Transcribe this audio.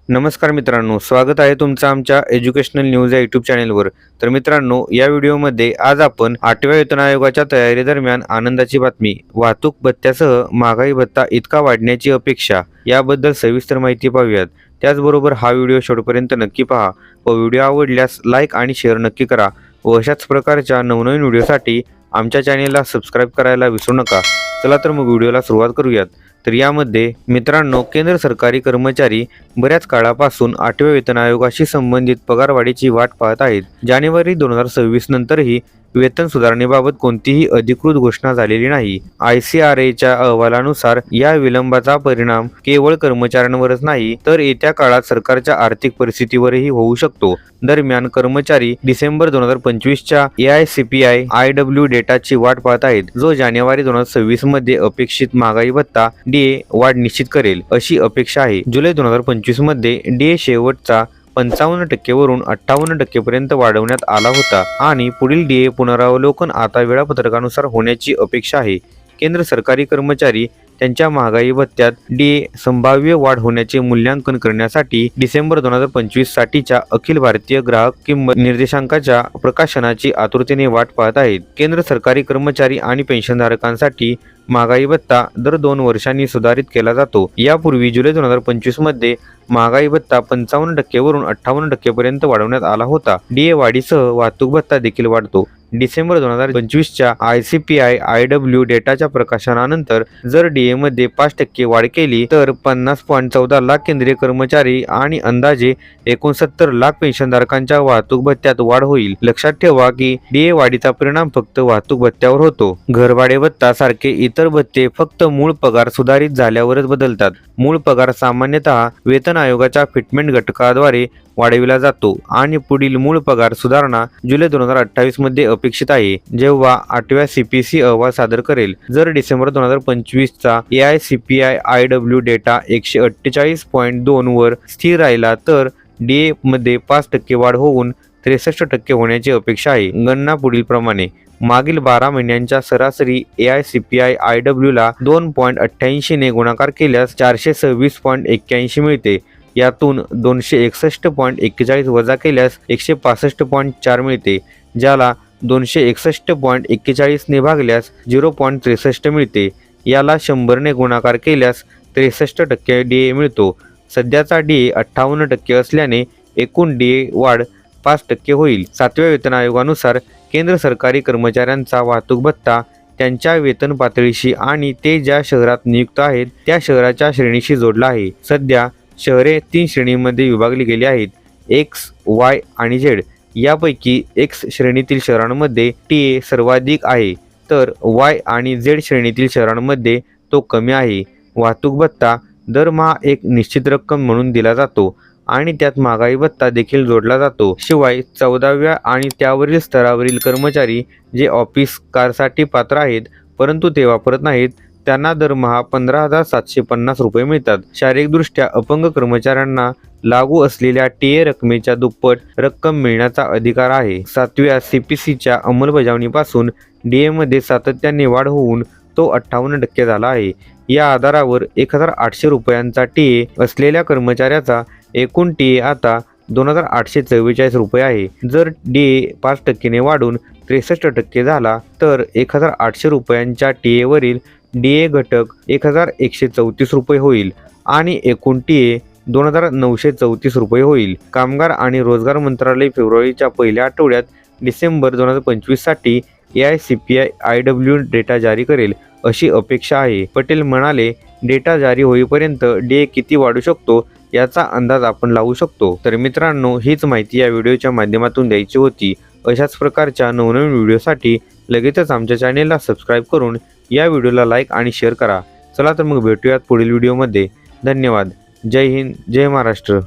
नमस्कार मित्रांनो, स्वागत आहे तुमचं आमच्या एज्युकेशनल न्यूज या यूट्यूब चॅनेलवर। तर मित्रांनो, या व्हिडिओमध्ये आज आपण 8व्या वेतन आयोगाच्या तयारी दरम्यान आनंदाची बातमी, वाहतूक भत्त्यासह महागाई भत्ता इतका वाढण्याची अपेक्षा याबद्दल सविस्तर माहिती पाहूयात। त्याचबरोबर हा व्हिडिओ शेवटपर्यंत नक्की पहा व व्हिडिओ आवडल्यास लाईक आणि शेअर नक्की करा व अशाच प्रकारच्या नवनवीन व्हिडिओसाठी आमच्या चॅनेलला सबस्क्राईब करायला विसरू नका। चला तर मग व्हिडिओला सुरुवात करूयात। तर यामध्ये मित्रांनो, केंद्र सरकारी कर्मचारी बऱ्याच काळापासून 8व्या वेतन आयोगाशी संबंधित पगारवाढीची वाट पाहत आहेत। जानेवारी 2026 नंतरही वेतन सुधारणेबाबत कोणतीही अधिकृत घोषणा झालेली नाही। ICRAच्या अहवालानुसार या विलंबाचा परिणाम केवळ कर्मचाऱ्यांवरच नाही तर येत्या काळात सरकारच्या आर्थिक परिस्थितीवरही होऊ शकतो। दरम्यान कर्मचारी डिसेंबर 2025च्या AICPI IW डेटाची वाट पाहत आहेत, जो जानेवारी 2026 मध्ये अपेक्षित महागाई भत्ता DA वाढ निश्चित करेल अशी अपेक्षा आहे। जुलै 2025 मध्ये DA शेवटचा 55% वरून 58% पर्यंत वाढवण्यात आला होता आणि पुढील DA पुनरावलोकन आता वेळापत्रकानुसार होण्याची अपेक्षा आहे। केंद्र सरकारी कर्मचारी त्यांच्या महागाई भत्त्यात DA संभाव्य वाढ होण्याचे मूल्यांकन करण्यासाठी डिसेंबर 2025 साठीच्या अखिल भारतीय ग्राहक किंमत निर्देशांकाच्या प्रकाशनाची आतुरतेने वाट पाहत आहेत। केंद्र सरकारी कर्मचारी आणि पेन्शनधारकांसाठी महागाई भत्ता दर 2 वर्षांनी सुधारित केला जातो। यापूर्वी जुलै 2025 मध्ये महागाई भत्ता 55% वरून 58% पर्यंत वाढवण्यात आला होता। DA वाढीसह वाहतूक भत्ता देखील वाढतो। डिसेंबर 2025च्या ICPI IW डेटाच्या प्रकाशनानंतर जर DA मध्ये 5% वाढ केली तर 50.14 लाख केंद्रीय कर्मचारी आणि अंदाजे 69 लाख पेन्शनधारकांच्या वाहतूक भत्त्यात वाढ होईल। लक्षात ठेवा की DA वाढीचा परिणाम फक्त वाहतूक भत्त्यावर होतो। घरभाडे भत्ता सारखे इतर भत्ते फक्त मूळ पगार सुधारित झाल्यावरच बदलतात। मूळ पगार सामान्यतः वेतन आयोगाच्या फिटमेंट घटकाद्वारे वाढविला जातो आणि पुढील मूळ पगार सुधारणा जुलै 2028 मध्ये अपेक्षित आहे, जेव्हा 8व्या CPC अहवाल सादर करेल। जर डिसेंबर 2025 चा AICPI IW डेटा 148.2 वर स्थिर राहिला तर DA मध्ये 5% वाढ होऊन 63% होण्याची अपेक्षा आहे। गणना पुढील प्रमाणे: मागील 12 महिन्यांच्या सरासरी AICPI IW ला 2.88 ने गुणाकार केल्यास 426.81 मिळते। यातून 261.41 वजा केल्यास 165.4 मिळते, ज्याला 261.41 ने भागल्यास 0.63 मिळते। याला 100 ने गुणाकार केल्यास 63% DA मिळतो। सध्याचा DA 58% असल्याने एकूण DA वाढ 5% होईल। 7व्या वेतन आयोगानुसार केंद्र सरकारी कर्मचाऱ्यांचा वाहतूक भत्ता त्यांच्या वेतन पातळीशी आणि ते ज्या शहरात नियुक्त आहेत त्या शहराच्या श्रेणीशी जोडला आहे। सध्या शहरे 3 श्रेणींमध्ये विभागली गेली आहेत: X, Y आणि Z। यापैकी X श्रेणीतील शहरांमध्ये TA सर्वाधिक आहे तर Y आणि Z श्रेणीतील शहरांमध्ये तो कमी आहे। वाहतूक भत्ता दरमहा एक निश्चित रक्कम म्हणून दिला जातो आणि त्यात महागाई भत्ता देखील जोडला जातो। शिवाय 14व्या आणि त्यावरील स्तरावरील कर्मचारी जे ऑफिस कारसाठी पात्र आहेत परंतु ते वापरत नाहीत त्यांना दरमहा 15,750 रुपये मिळतात। शारीरिकदृष्ट्या अपंग कर्मचाऱ्यांना लागू असलेल्या TA रकमेच्या दुप्पट रक्कम मिळण्याचा अधिकार आहे। 7व्या CPCच्या अंमलबजावणीपासून DA मध्ये सातत्याने वाढ होऊन तो 58% झाला आहे। या आधारावर 1,800 रुपयांचा TA असलेल्या कर्मचाऱ्याचा एकूण TA आता 2,844 रुपये आहे। जर DA 5% ने वाढून 63% झाला तर 1,800 रुपयांच्या TA वरील DA घटक 1,134 रुपये होईल आणि एकूण TA 2,934 रुपये होईल। कामगार आणि रोजगार मंत्रालय फेब्रुवारीच्या पहिल्या आठवड्यात डिसेंबर 2025 साठी AICPI IW डेटा जारी करेल अशी अपेक्षा आहे। पटेल म्हणाले, डेटा जारी होईपर्यंत DA किती वाढू शकतो याचा अंदाज आपण लावू शकतो। तर मित्रांनो, हीच माहिती या व्हिडिओच्या माध्यमातून द्यायची होती। अशाच प्रकारच्या नवनवीन व्हिडिओसाठी लगेचच आमच्या चॅनेलला सबस्क्राईब करून या व्हिडिओला लाईक आणि शेअर करा। चला तर मग भेटूयात पुढील व्हिडिओमध्ये। धन्यवाद। जय हिंद, जय महाराष्ट्र।